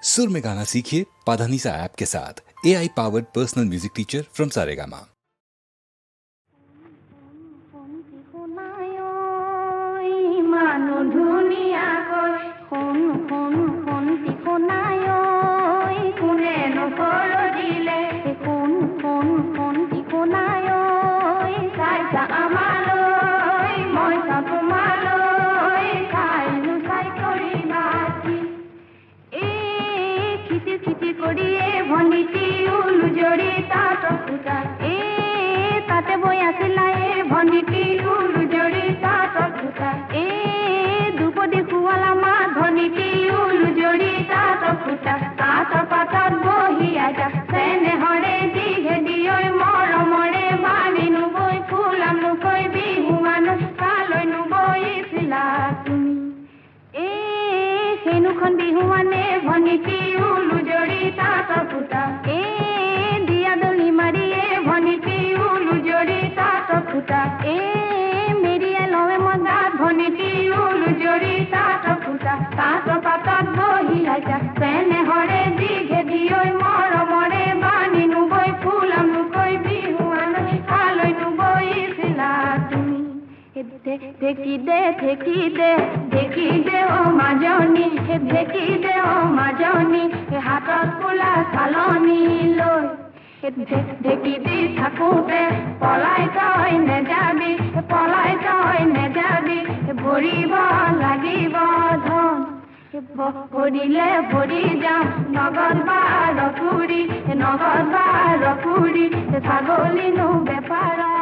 सुर में गाना सीखिए पाधानीसा ऐप के साथ। AI powered personal music teacher from Saregama. দেখি দে ও মাজনী দেখি দে ও মাজনী হাতত কোলা চালনী লৈ দেখি দি থাকোতে পলাই তই নেযাবি ভৰিব লাগিব ধন ভৰিলে ভৰি যাম নগদ বা ৰকুৰি ছাগলীনো বেপাৰ